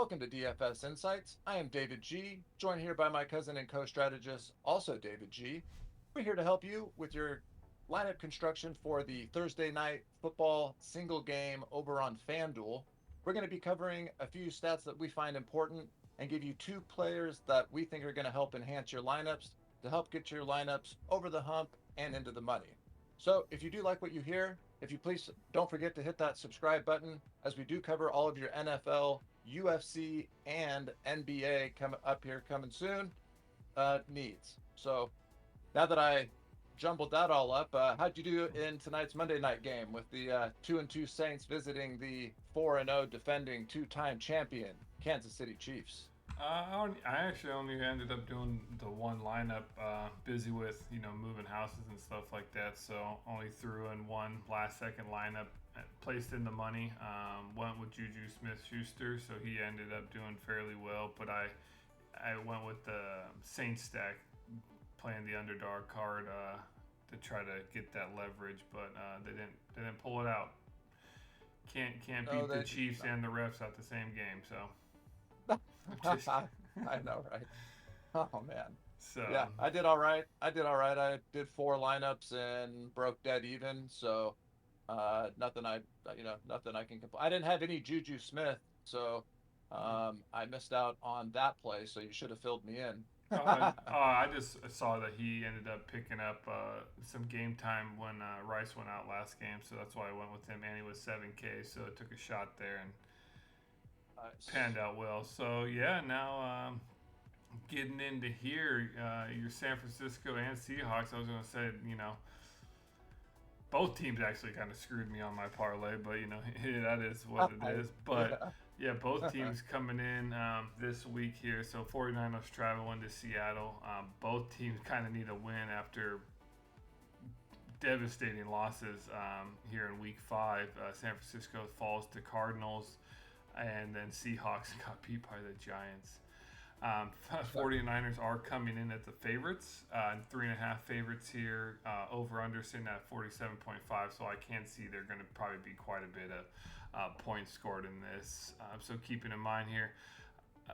Welcome to DFS Insights. I am David G, joined here by my cousin and co-strategist, also David G. We're here to help you with your lineup construction for the Thursday night football single game over on FanDuel. We're going to be covering a few stats that we find important and give you two players that we think are going to help enhance your lineups to help get your lineups over the hump and into the money. So if you do like what you hear, if you please don't forget to hit that subscribe button as we do cover all of your NFL, UFC, and NBA coming up here coming soon needs. So now that I jumbled that all up, how'd you do in tonight's Monday night game with the 2-2 Saints visiting the 4-0 defending two-time champion Kansas City Chiefs? I actually only ended up doing the one lineup, busy with moving houses and stuff like that. So only threw in one last second lineup, placed in the money. Went with Juju Smith-Schuster, so he ended up doing fairly well. But I went with the Saints stack, playing the underdog card to try to get that leverage, but they didn't pull it out. Can't beat the Chiefs and the refs at the same game. So. Just, I know, right? Oh man. so Yeah, I did all right. I did four lineups and broke dead even. So nothing nothing I can complain. I didn't have any Juju Smith, so I missed out on that play. So you should have filled me in. I just saw that he ended up picking up some game time when Rice went out last game, so that's why I went with him, and he was 7K, so I took a shot there and panned out well. So yeah, now getting into here, your San Francisco and Seahawks. I was going to say, both teams actually kind of screwed me on my parlay, but that is what it is. But yeah, both teams coming in this week here. So 49ers traveling to Seattle. Both teams kind of need a win after devastating losses here in week 5. San Francisco falls to Cardinals, and then Seahawks got beat by the Giants. 49ers are coming in at the favorites, 3.5 favorites here, over under sitting at 47.5, so I can see they're going to probably be quite a bit of points scored in this. So keeping in mind here,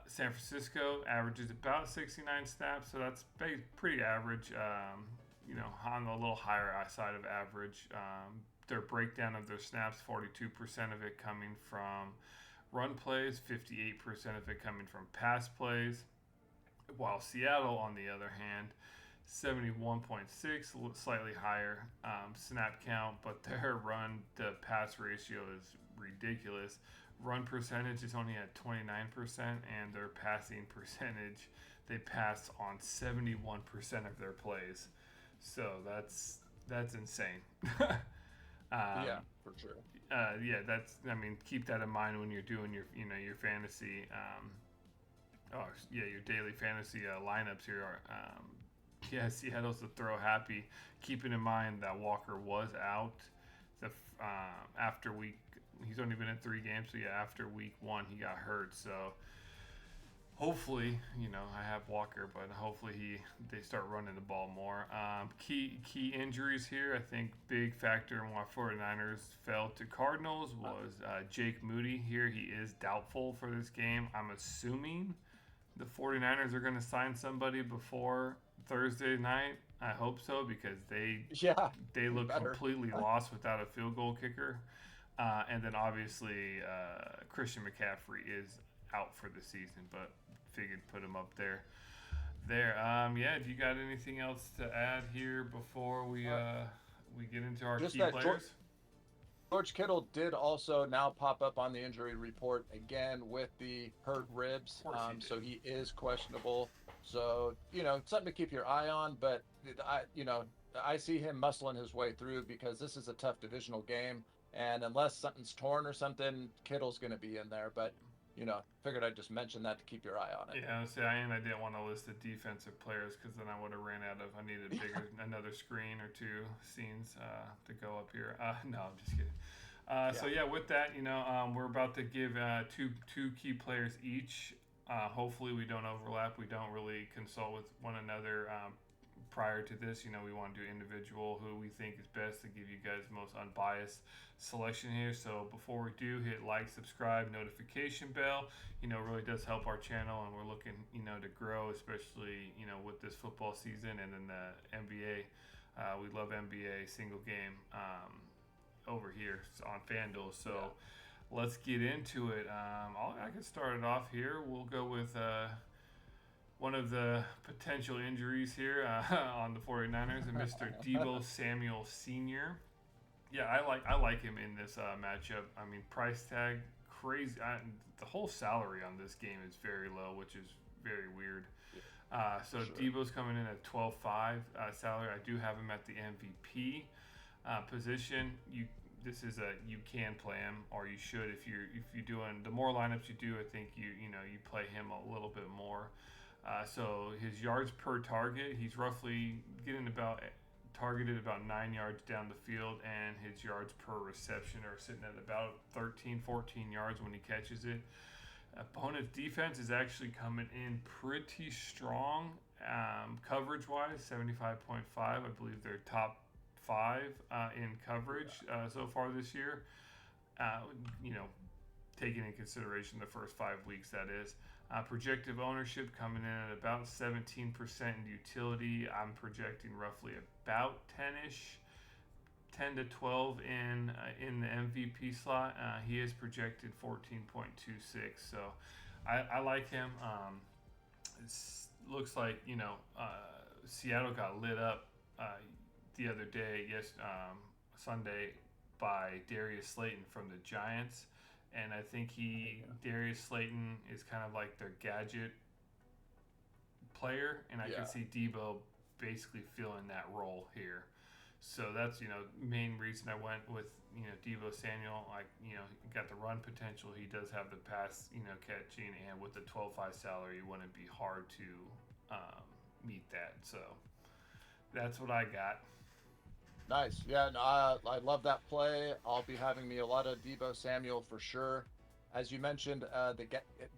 San Francisco averages about 69 snaps, so that's pretty average, on the little higher side of average. Their breakdown of their snaps, 42% of it coming from run plays, 58% of it coming from pass plays, while Seattle, on the other hand, 71.6, slightly higher snap count, but their run to pass ratio is ridiculous. Run percentage is only at 29%, and their passing percentage, they pass on 71% of their plays. So that's insane. Yeah, for sure. Keep that in mind when you're doing your fantasy, your daily fantasy lineups here. Seattle's the throw happy. Keeping in mind that Walker was out after he's only been in 3 games, so after week 1 he got hurt. So hopefully, I have Walker, but hopefully they start running the ball more. Key injuries here, I think big factor in why 49ers fell to Cardinals was Jake Moody here. He is doubtful for this game. I'm assuming the 49ers are going to sign somebody before Thursday night. I hope so, because they look completely lost without a field goal kicker. And then obviously Christian McCaffrey is out for the season, but figured put him up there. Do you got anything else to add here before we get into our key players? George Kittle did also now pop up on the injury report again with the hurt ribs. So he is questionable. So, something to keep your eye on, but I see him muscling his way through because this is a tough divisional game. And unless something's torn or something, Kittle's going to be in there. But figured I'd just mention that to keep your eye on it. Yeah, I didn't want to list the defensive players because then I would have ran out of. I needed another screen or 2 scenes to go up here. No, I'm just kidding. So with that, we're about to give two key players each. Hopefully we don't overlap. We don't really consult with one another prior to this, we want to do individual who we think is best to give you guys the most unbiased selection here. So before we do, hit like, subscribe, notification bell. Really does help our channel, and we're looking, to grow, especially, with this football season and then the NBA. We love NBA single game over here on FanDuel. So let's get into it. I can start it off here. We'll go with one of the potential injuries here on the 49ers, and Mr. Deebo Samuel Sr. Yeah, I like him in this matchup. I mean, price tag crazy. The whole salary on this game is very low, which is very weird. So sure. Deebo's coming in at 12.5 salary. I do have him at the MVP position. This is you can play him, or you should if you're doing the more lineups you do. I think you play him a little bit more. So his yards per target, he's roughly getting targeted about 9 yards down the field, and his yards per reception are sitting at about 13, 14 yards when he catches it. Opponent's defense is actually coming in pretty strong coverage-wise, 75.5. I believe they're top 5 in coverage so far this year. Taking in consideration the first 5 weeks, that is. Projected ownership coming in at about 17% in utility. I'm projecting roughly about 10-ish, 10 to 12 in the MVP slot. He is projected 14.26, so I like him. It looks like Seattle got lit up the other day, Sunday, by Darius Slayton from the Giants. And I think Darius Slayton is kind of like their gadget player, and I can see Deebo basically filling that role here. So that's main reason I went with Deebo Samuel. Got the run potential. He does have the pass catching, and with the 12.5 salary, it wouldn't be hard to meet that. So that's what I got. Nice. Yeah, no, I love that play. I'll be having me a lot of Deebo Samuel for sure. As you mentioned,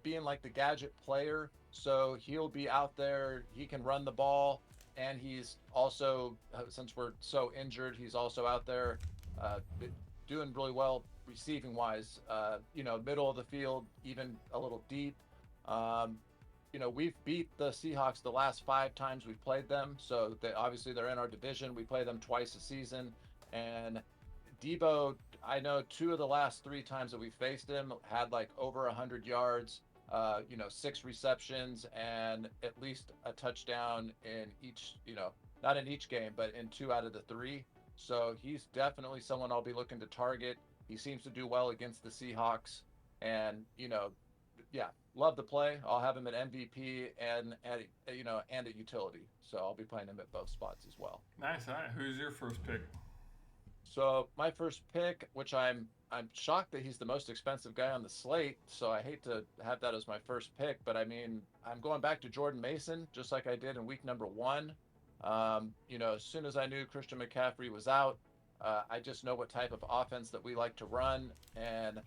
being like the gadget player, so he'll be out there. He can run the ball, and he's also, since we're so injured, he's also out there doing really well receiving wise. Middle of the field, even a little deep. We've beat the Seahawks the last 5 times we've played them. So obviously they're in our division. We play them twice a season. And Deebo, I know 2 of the last 3 times that we faced him had like over 100 yards, 6 receptions, and at least a touchdown in each, not in each game, but in 2 out of the 3. So he's definitely someone I'll be looking to target. He seems to do well against the Seahawks. And, love the play. I'll have him at MVP and at utility. So I'll be playing him at both spots as well. Nice. All right. Who's your first pick? So my first pick, which I'm shocked that he's the most expensive guy on the slate. So I hate to have that as my first pick, but I mean, I'm going back to Jordan Mason, just like I did in week number 1. As soon as I knew Christian McCaffrey was out, I just know what type of offense that we like to run, and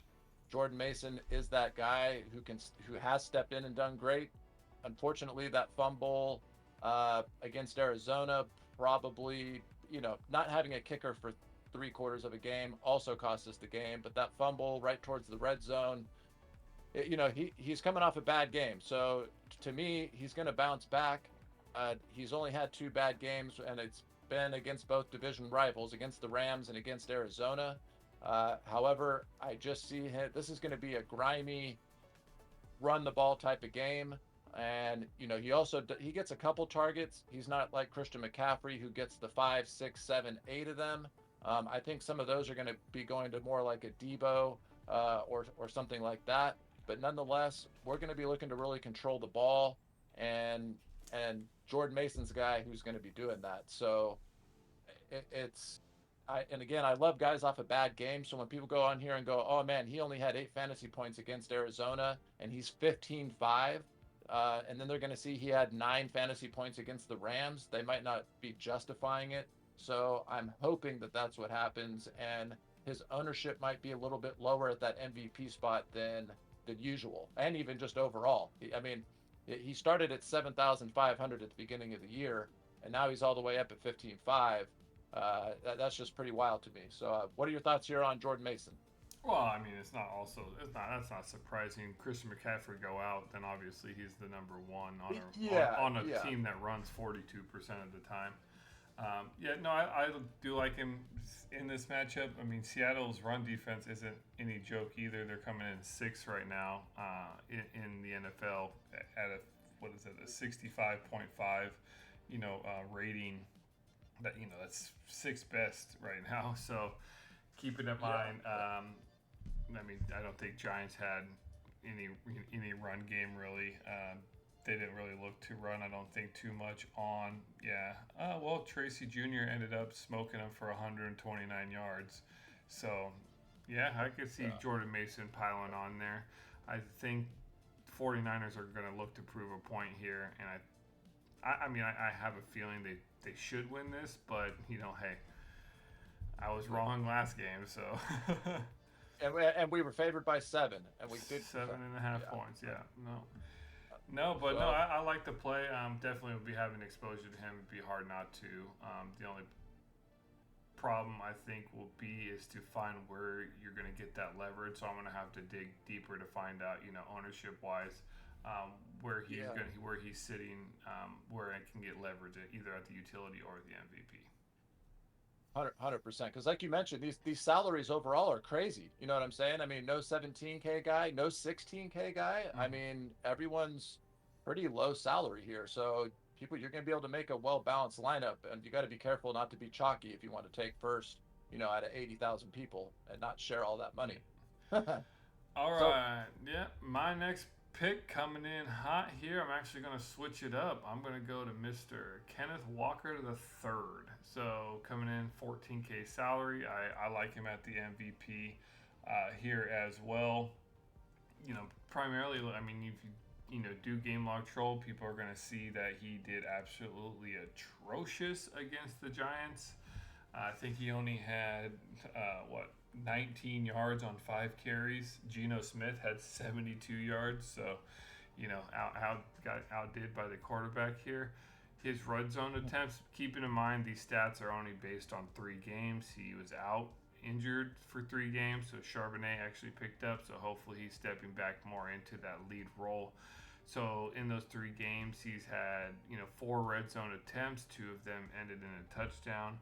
Jordan Mason is that guy who has stepped in and done great. Unfortunately, that fumble against Arizona probably, not having a kicker for 3/4 of a game also cost us the game. But that fumble right towards the red zone, he's coming off a bad game. So to me, he's going to bounce back. He's only had 2 bad games, and it's been against both division rivals, against the Rams and against Arizona. However, I just see this is going to be a grimy run the ball type of game. And, he gets a couple targets. He's not like Christian McCaffrey, who gets the 5, 6, 7, 8 of them. I think some of those are going to be going to more like a Deebo or something like that. But nonetheless, we're going to be looking to really control the ball. And Jordan Mason's the guy who's going to be doing that. So I love guys off a bad game. So when people go on here and go, oh man, he only had 8 fantasy points against Arizona and he's 15-5, and then they're going to see he had 9 fantasy points against the Rams, they might not be justifying it. So I'm hoping that that's what happens, and his ownership might be a little bit lower at that MVP spot than usual, and even just overall. He started at 7,500 at the beginning of the year. and now he's all the way up at 15.5. That's just pretty wild to me. So, what are your thoughts here on Jordan Mason? Well, I mean, it's not that's not surprising. Christian McCaffrey go out, then obviously he's the number one Yeah, on a yeah. team that runs 42% of the time. Yeah, no, I do like him in this matchup. I mean, Seattle's run defense isn't any joke either. They're coming in sixth right now in the NFL at a what is it, a 65.5, rating. That's sixth best right now. So keeping in Yeah. mind, I mean, I don't think Giants had any run game really. They didn't really look to run. I don't think too much on. Yeah. Well, Tracy Jr. ended up smoking him for 129 yards. So, yeah, I could see Yeah. Jordan Mason piling on there. I think 49ers are going to look to prove a point here, and I mean, I have a feeling they should win this, but hey, I was wrong last game, so And we were favored by 7, and we did. 7.5 Yeah. points. Yeah, no, but no, So, I like the play. Definitely would be having exposure to him. It'd be hard not to. The only problem I think will be is to find where you're going to get that leverage. So I'm going to have to dig deeper to find out, ownership wise, yeah. where he's sitting, where I can get leverage at either at the utility or the MVP. 100%. Because, like you mentioned, these salaries overall are crazy. You know what I'm saying? I mean, no 17K guy, no 16K guy. I Mm-hmm. mean, everyone's pretty low salary here. So, you're going to be able to make a well balanced lineup, and you got to be careful not to be chalky if you want to take first, out of 80,000 people and not share all that money. All So, right. Yeah. My next pick coming in hot here. I'm actually going to switch it up. I'm going to go to Mr. Kenneth Walker III. So coming in 14K salary. I like him at the MVP here as well. Primarily, I mean, if you do game log troll, people are going to see that he did absolutely atrocious against the Giants. I think he only had what 19 yards on 5 carries. Geno Smith had 72 yards, so got outdid by the quarterback here. His red zone attempts, keeping in mind these stats are only based on 3 games. He was out injured for 3 games, so Charbonnet actually picked up. So hopefully he's stepping back more into that lead role. So in those 3 games, he's had 4 red zone attempts. 2 of them ended in a touchdown.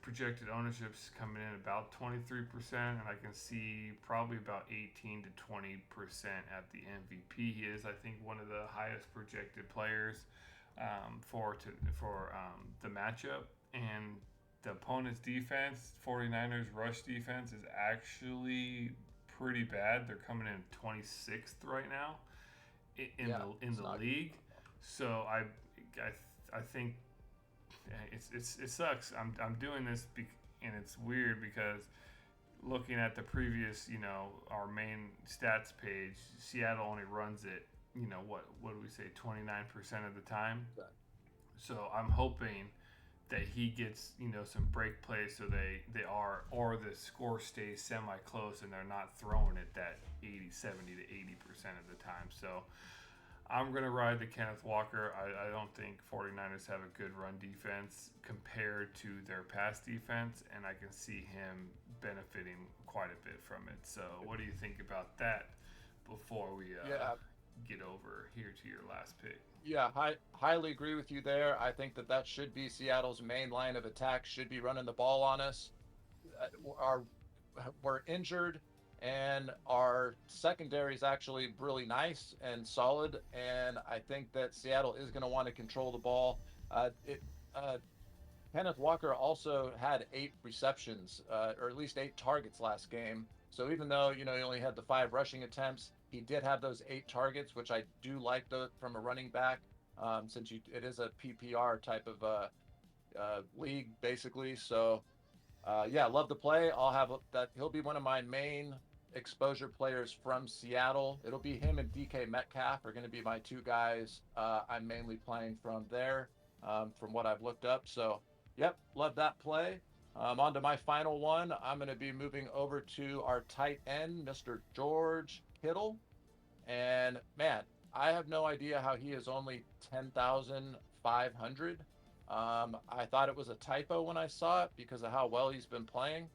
Projected ownership's coming in about 23%, and I can see probably about 18 to 20% at the MVP. He is, I think, one of the highest projected players for the matchup, and the opponent's defense, 49ers rush defense, is actually pretty bad. They're coming in 26th right now in yeah, the it's not. league. So I think it sucks. I'm doing this and it's weird because looking at the previous, our main stats page, Seattle only runs it, what do we say, 29% of the time. So I'm hoping that he gets, some break plays so or the score stays semi close and they're not throwing it that 70 to 80% of the time. So I'm going to ride the Kenneth Walker. I don't think 49ers have a good run defense compared to their pass defense, and I can see him benefiting quite a bit from it. So, what do you think about that before we Yeah, get over here to your last pick? yeah, highly agree with you there. I think that should be Seattle's main line of attack. Should be running the ball on us. Our We're injured, and our secondary is actually really nice and solid. And I think that Seattle is going to want to control the ball. It Kenneth Walker also had 8 receptions, or at least 8 targets last game. So even though he only had the 5 rushing attempts, he did have those 8 targets, which I do like from a running back, since it is a PPR type of league basically. So yeah, love the play. I'll have that. He'll be one of my main exposure players from Seattle. It'll be him and DK Metcalf are going to be my 2 guys. I'm mainly playing from there, from what I've looked up. So, yep, love that play. On to my final one. I'm going to be moving over to our tight end, Mr. George Kittle. And man, I have no idea how he is only 10,500. I thought it was a typo when I saw it because of how well he's been playing.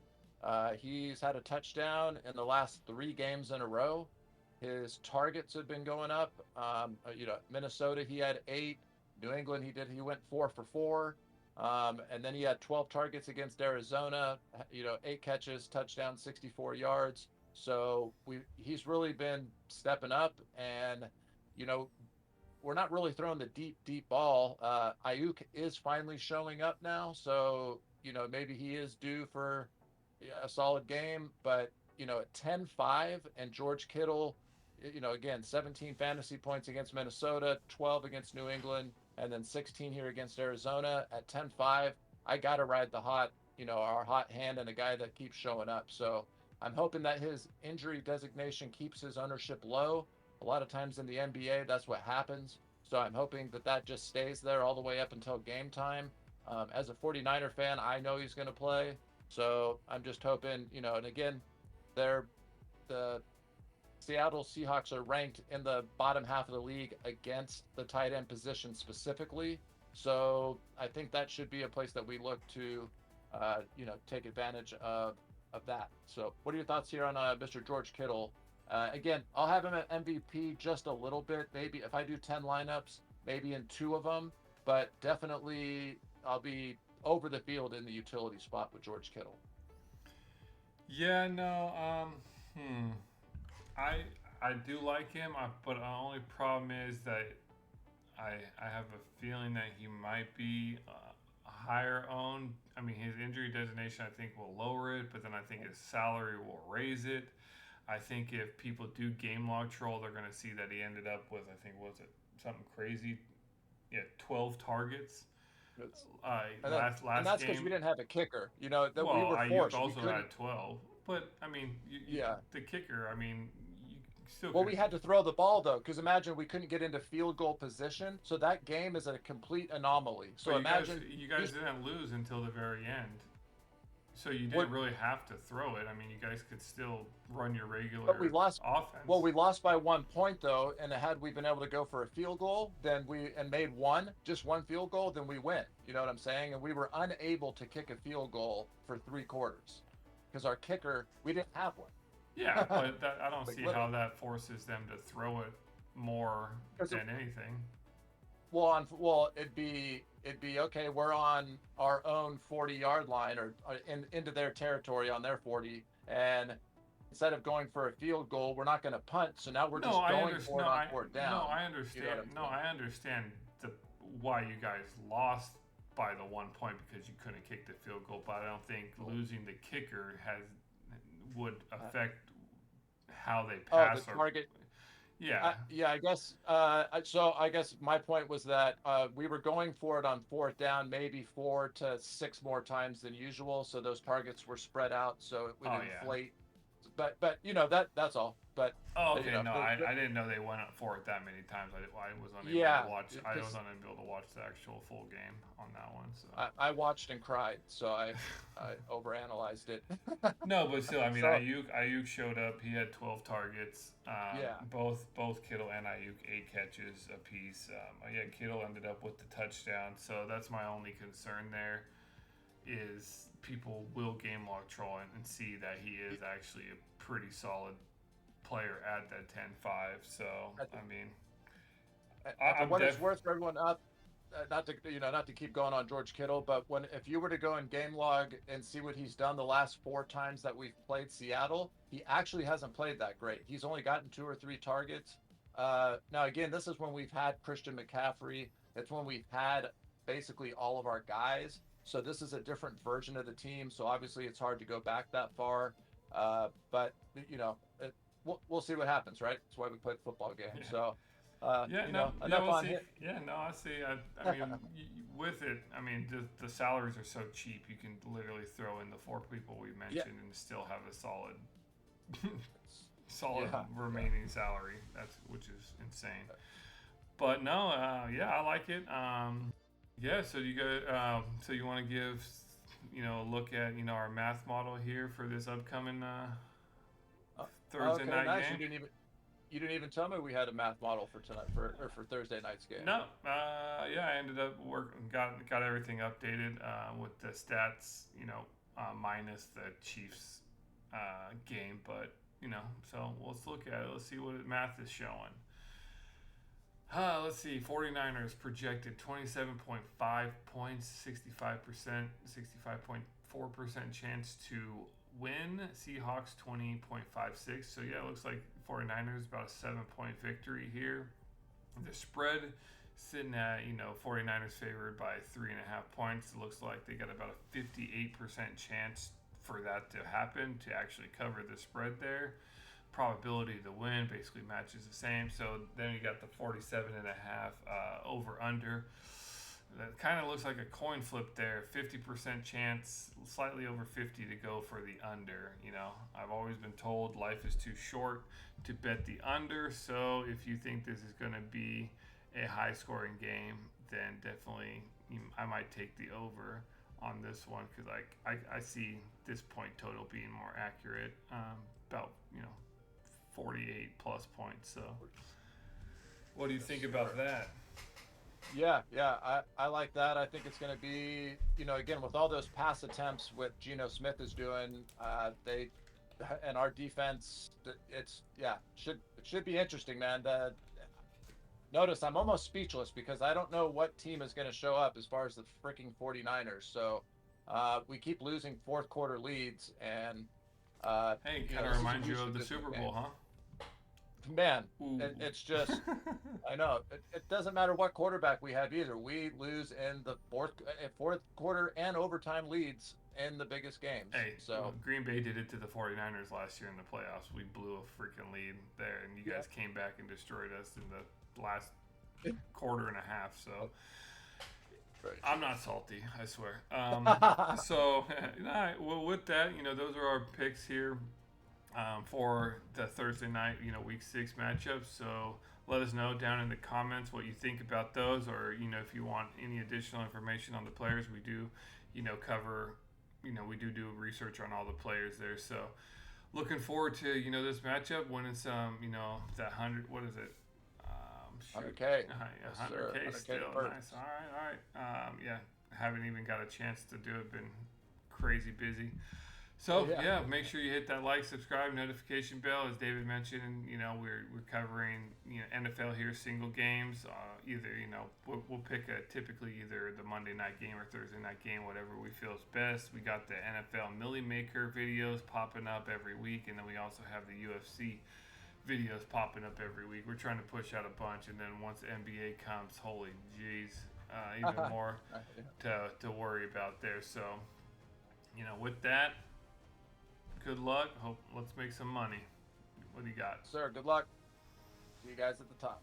He's had a touchdown in the last 3 games in a row. His targets have been going up. Minnesota, he had 8. New England, he went 4 for 4. And then he had 12 targets against Arizona, 8 catches, touchdown, 64 yards. So he's really been stepping up, and you know, we're not really throwing the deep ball. Ayuk is finally showing up now, so maybe he is due for a solid game. But at 10-5 and George Kittle, again, 17 fantasy points against Minnesota, 12 against New England, and then 16 here against Arizona. At 10-5, I got to ride the our hot hand and a guy that keeps showing up. So I'm hoping that his injury designation keeps his ownership low. A lot of times in the NBA, that's what happens. So I'm hoping that just stays there all the way up until game time. As a 49er fan, I know he's going to play. So I'm just hoping, and again, they're the Seattle Seahawks are ranked in the bottom half of the league against the tight end position specifically. So I think that should be a place that we look to, take advantage of that. So what are your thoughts here on Mr. George Kittle? Again, I'll have him at MVP just a little bit. Maybe if I do 10 lineups, maybe in 2 of them, but definitely I'll be over the field in the utility spot with George Kittle. Yeah, no. I I do like him, but the only problem is that I have a feeling that he might be higher owned. I mean, his injury designation I think will lower it, but then I think his salary will raise it. I think if people do game log troll, they're going to see that he ended up with, I think, was it something crazy? Yeah, 12 targets And, that, and last that's because we game. didn't have a kicker, that we Well, were Ayuk forced. We also couldn't. had 12, but I mean, Yeah. the kicker. I mean, you still Well, could. we had to throw the ball though, because imagine we couldn't get into field goal position. So that game is a complete anomaly. But So imagine you guys he's didn't lose until the very end, so you what didn't really have to throw it. I mean, you guys could still run your but we regular lost. Well, offense. we lost by 1 point though, and had we been able to go for a field goal, then made just one field goal, then we win. You know what I'm saying? And we were unable to kick a field goal for 3 quarters because our kicker we didn't have one. Yeah, but I don't Like see how literally, that forces them to throw it more because than anything. it'd be okay. We're on our own 40-yard line or into their territory on their 40, and instead of going for a field goal, we're not going to punt. So now we're No, just I going understand. for it on fourth No, down. I You know what understand. I'm No, saying? I understand the why you guys lost by the 1 point because you couldn't kick the field goal. But I don't think losing the kicker would affect how they Oh, the pass or target. yeah. Yeah, I guess. So I guess my point was that we were going for it on fourth down, maybe 4 to 6 more times than usual. So those targets were spread out, so it would Oh yeah. inflate. But that's all. But Oh, okay. No, the I didn't know they went for it that many times. I was unable to yeah, watch. I was because unable to watch the actual full game on that one. So I watched and cried, so I overanalyzed it. no, but still, I mean, So Ayuk showed up. He had 12 targets. yeah, Both Kittle and Ayuk 8 catches apiece. Yeah, Kittle ended up with the touchdown. So that's my only concern there. Is people will game log troll and see that he is actually a pretty solid player at that 10-5. So at, I mean, for I'm what def it's worth for everyone up. Not to keep going on George Kittle, but if you were to go in game log and see what he's done the last 4 times that we've played Seattle, he actually hasn't played that great. He's only gotten 2 or 3 targets. Now again, this is when we've had Christian McCaffrey. It's when we've had basically all of our guys. So this is a different version of the team. So obviously it's hard to go back that far. But we'll see what happens, right? That's why we play the football game. yeah. So Yeah, no, yeah, enough we'll on see. him. Yeah, no, I see. I mean, with it, I mean, the salaries are so cheap. You can literally throw in the 4 people we Yeah, mentioned and still have a solid, solid yeah, yeah. remaining salary. Which is insane. But no, yeah, I like it. Yeah, so you go. So you want to give, a look at our math model here for this upcoming Uh, Thursday okay, night nice. You game. didn't even. You didn't even tell me we had a math model for tonight for Thursday night's game. No, yeah, I ended up got everything updated with the stats, minus the Chiefs game, but so let's look at it. Let's see what math is showing. Let's see. 49ers projected 27.5 points, 65%, 65.4% chance to win. Seahawks 20.56. So yeah, it looks like 49ers about a 7-point victory here. The spread sitting at 49ers favored by 3.5 points. It looks like they got about a 58% chance for that to happen, to actually cover the spread there. Probability to win basically matches the same. So then you got the 47.5 over under. That kind of looks like a coin flip there. 50% chance, slightly over 50 to go for the under. I've always been told life is too short to bet the under. So if you think this is going to be a high scoring game, then definitely I might take the over on this one, because I see this point total being more accurate, about 48 plus points. So what do you think about that? Yeah, I like that. I think it's going to be, again, with all those pass attempts, what Geno Smith is doing, and our defense, it should be interesting, man. Notice I'm almost speechless because I don't know what team is going to show up as far as the freaking 49ers. So we keep losing fourth quarter leads, and hey, kind of reminds you of the Super Bowl, huh? Man, it's just, I know it doesn't matter what quarterback we have either. We lose in the fourth quarter and overtime leads in the biggest games. Hey, so Green Bay did it to the 49ers last year in the playoffs. We blew a freaking lead there, and you guys came back and destroyed us in the last quarter and a half. So I'm not salty, I swear. So well, with that, those are our picks here. For the Thursday night, week 6 matchups. So let us know down in the comments what you think about those, or if you want any additional information on the players. We do, cover, we do research on all the players there. So looking forward to this matchup, winning some, that 100. What is it? 100K. 100K still nice. All right. Yeah, haven't even got a chance to do it. Been crazy busy. So make sure you hit that like, subscribe, notification bell. As David mentioned, we're covering NFL here, single games. Either we'll pick typically either the Monday night game or Thursday night game, whatever we feel is best. We got the NFL Millie Maker videos popping up every week, and then we also have the UFC videos popping up every week. We're trying to push out a bunch, and then once the NBA comes, holy jeez, even more to worry about there. So with that. Good luck. Let's make some money. What do you got? Sir, good luck. See you guys at the top.